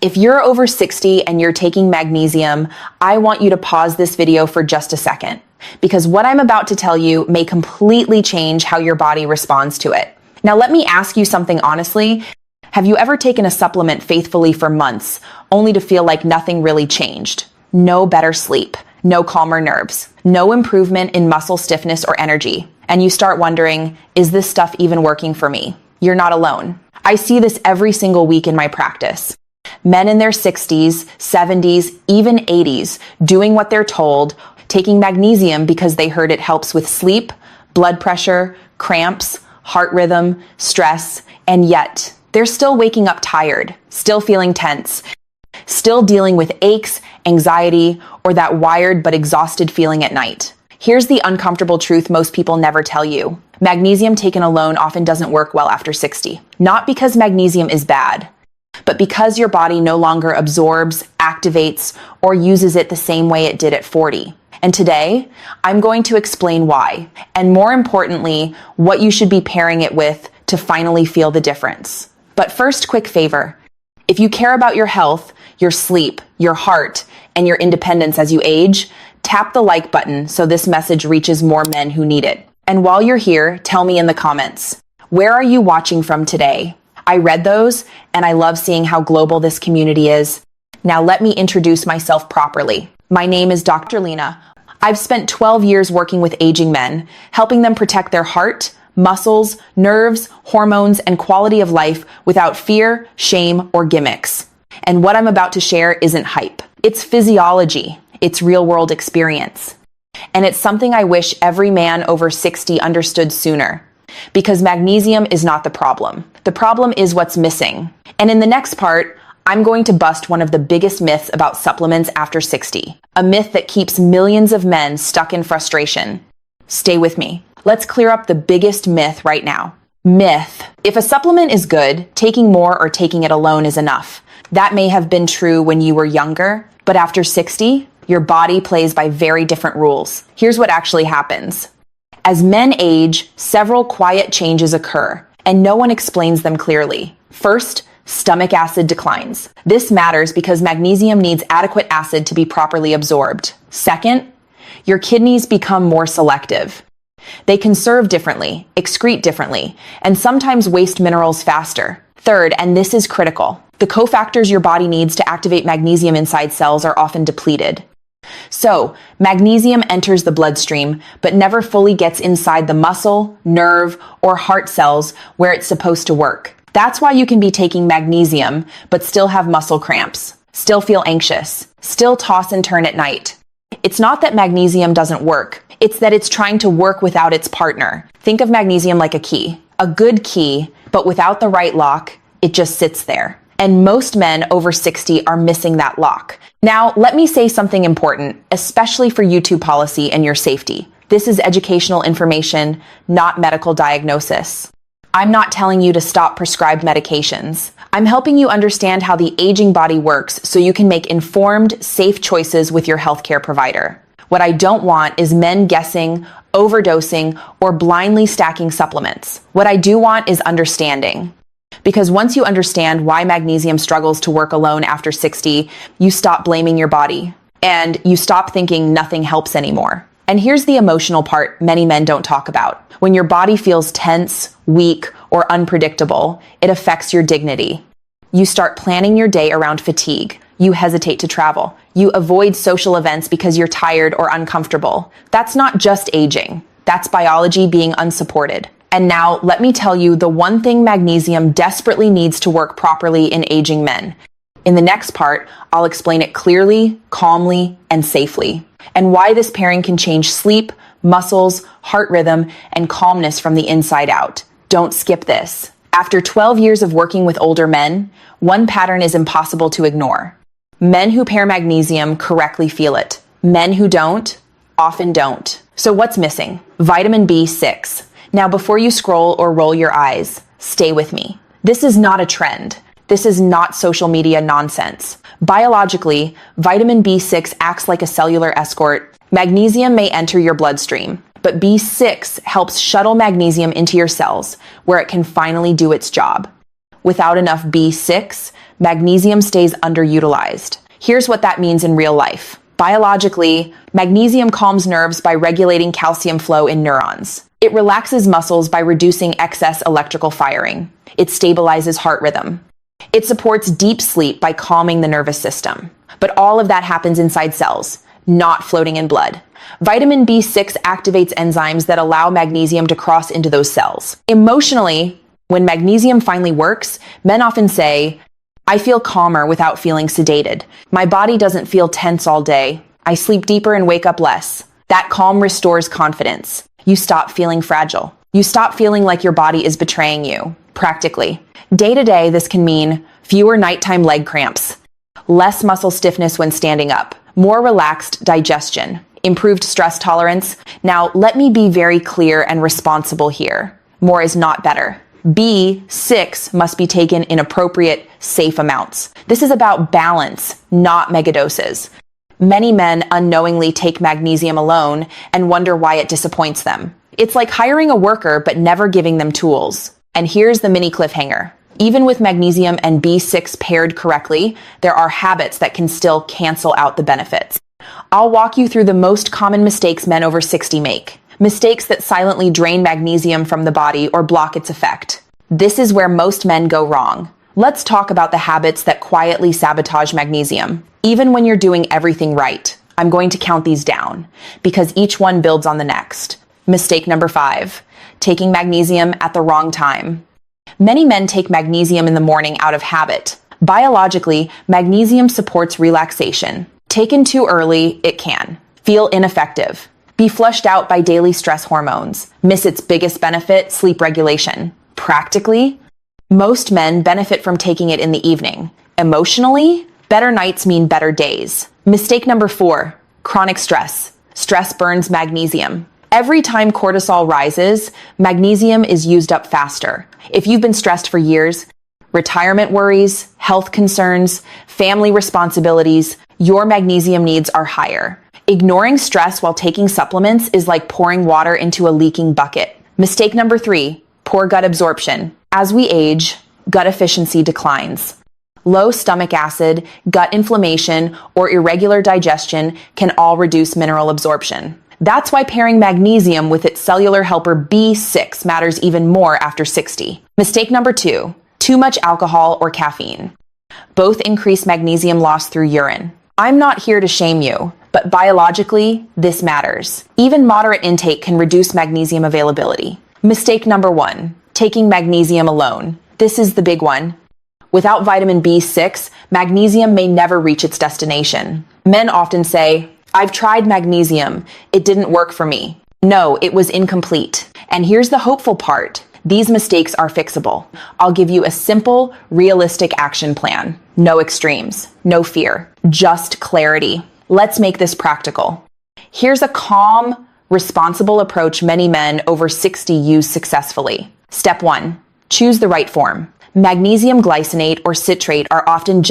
If you're over 60 and you're taking magnesium, I want you to pause this video for just a second, because what I'm about to tell you may completely change how your body responds to it. Now, let me ask you something honestly. Have you ever taken a supplement faithfully for months, only to feel like nothing really changed? No better sleep, no calmer nerves, no improvement in muscle stiffness or energy. And you start wondering, is this stuff even working for me? You're not alone. I see this every single week in my practice. Men in their 60s, 70s, even 80s, doing what they're told, taking magnesium because they heard it helps with sleep, blood pressure, cramps, heart rhythm, stress, and yet they're still waking up tired, still feeling tense, still dealing with aches, anxiety, or that wired but exhausted feeling at night. Here's the uncomfortable truth most people never tell you. Magnesium taken alone often doesn't work well after 60. Not because magnesium is bad, but because your body no longer absorbs, activates, or uses it the same way it did at 40. And today, I'm going to explain why, and more importantly, what you should be pairing it with to finally feel the difference. But first, quick favor. If you care about your health, your sleep, your heart, and your independence as you age, tap the like button so this message reaches more men who need it. And while you're here, tell me in the comments, where are you watching from today? I read those, and I love seeing how global this community is. Now let me introduce myself properly. My name is Dr. Lena. I've spent 12 years working with aging men, helping them protect their heart, muscles, nerves, hormones, and quality of life without fear, shame, or gimmicks. And what I'm about to share isn't hype. It's physiology. It's real-world experience. And it's something I wish every man over 60 understood sooner. Because magnesium is not the problem. The problem is what's missing. And in the next part, I'm going to bust one of the biggest myths about supplements after 60. A myth that keeps millions of men stuck in frustration. Stay with me. Let's clear up the biggest myth right now. Myth. If a supplement is good, taking more or taking it alone is enough. That may have been true when you were younger, but after 60, your body plays by very different rules. Here's what actually happens. As men age, several quiet changes occur, and no one explains them clearly. First, stomach acid declines. This matters because magnesium needs adequate acid to be properly absorbed. Second, your kidneys become more selective. They conserve differently, excrete differently, and sometimes waste minerals faster. Third, and this is critical, the cofactors your body needs to activate magnesium inside cells are often depleted. So, magnesium enters the bloodstream, but never fully gets inside the muscle, nerve, or heart cells where it's supposed to work. That's why you can be taking magnesium, but still have muscle cramps, still feel anxious, still toss and turn at night. It's not that magnesium doesn't work. It's that it's trying to work without its partner. Think of magnesium like a key. A good key, but without the right lock, it just sits there. And most men over 60 are missing that lock. Now, let me say something important, especially for YouTube policy and your safety. This is educational information, not medical diagnosis. I'm not telling you to stop prescribed medications. I'm helping you understand how the aging body works so you can make informed, safe choices with your healthcare provider. What I don't want is men guessing, overdosing, or blindly stacking supplements. What I do want is understanding. Because once you understand why magnesium struggles to work alone after 60, you stop blaming your body. And you stop thinking nothing helps anymore. And here's the emotional part many men don't talk about. When your body feels tense, weak, or unpredictable, it affects your dignity. You start planning your day around fatigue. You hesitate to travel. You avoid social events because you're tired or uncomfortable. That's not just aging. That's biology being unsupported. And now, let me tell you the one thing magnesium desperately needs to work properly in aging men. In the next part, I'll explain it clearly, calmly, and safely, and why this pairing can change sleep, muscles, heart rhythm, and calmness from the inside out. Don't skip this. After 12 years of working with older men, one pattern is impossible to ignore. Men who pair magnesium correctly feel it. Men who don't, often don't. So what's missing? Vitamin B6. Now, before you scroll or roll your eyes, stay with me. This is not a trend. This is not social media nonsense. Biologically, vitamin B6 acts like a cellular escort. Magnesium may enter your bloodstream, but B6 helps shuttle magnesium into your cells, where it can finally do its job. Without enough B6, magnesium stays underutilized. Here's what that means in real life. Biologically, magnesium calms nerves by regulating calcium flow in neurons. It relaxes muscles by reducing excess electrical firing. It stabilizes heart rhythm. It supports deep sleep by calming the nervous system. But all of that happens inside cells, not floating in blood. Vitamin B6 activates enzymes that allow magnesium to cross into those cells. Emotionally, when magnesium finally works, men often say, "I feel calmer without feeling sedated. My body doesn't feel tense all day. I sleep deeper and wake up less." That calm restores confidence. You stop feeling fragile. You stop feeling like your body is betraying you, practically. Day to day, this can mean fewer nighttime leg cramps, less muscle stiffness when standing up, more relaxed digestion, improved stress tolerance. Now, let me be very clear and responsible here. More is not better. B6 must be taken in appropriate, safe amounts. This is about balance, not megadoses. Many men unknowingly take magnesium alone and wonder why it disappoints them. It's like hiring a worker but never giving them tools. And here's the mini cliffhanger. Even with magnesium and B6 paired correctly, there are habits that can still cancel out the benefits. I'll walk you through the most common mistakes men over 60 make. Mistakes that silently drain magnesium from the body or block its effect. This is where most men go wrong. Let's talk about the habits that quietly sabotage magnesium. Even when you're doing everything right, I'm going to count these down because each one builds on the next. Mistake number 5, taking magnesium at the wrong time. Many men take magnesium in the morning out of habit. Biologically, magnesium supports relaxation. Taken too early, it can feel ineffective, be flushed out by daily stress hormones, miss its biggest benefit, sleep regulation. Practically, most men benefit from taking it in the evening. Emotionally, better nights mean better days. Mistake number 4, chronic stress. Stress burns magnesium. Every time cortisol rises, magnesium is used up faster. If you've been stressed for years, retirement worries, health concerns, family responsibilities, your magnesium needs are higher. Ignoring stress while taking supplements is like pouring water into a leaking bucket. Mistake number 3, poor gut absorption. As we age, gut efficiency declines. Low stomach acid, gut inflammation, or irregular digestion can all reduce mineral absorption. That's why pairing magnesium with its cellular helper B6 matters even more after 60. Mistake number 2, too much alcohol or caffeine. Both increase magnesium loss through urine. I'm not here to shame you, but biologically, this matters. Even moderate intake can reduce magnesium availability. Mistake number 1, taking magnesium alone. This is the big one. Without vitamin B6, magnesium may never reach its destination. Men often say, "I've tried magnesium. It didn't work for me." No, it was incomplete. And here's the hopeful part. These mistakes are fixable. I'll give you a simple, realistic action plan. No extremes, no fear, just clarity. Let's make this practical. Here's a calm, responsible approach many men over 60 use successfully. Step 1, choose the right form. Magnesium glycinate or citrate are often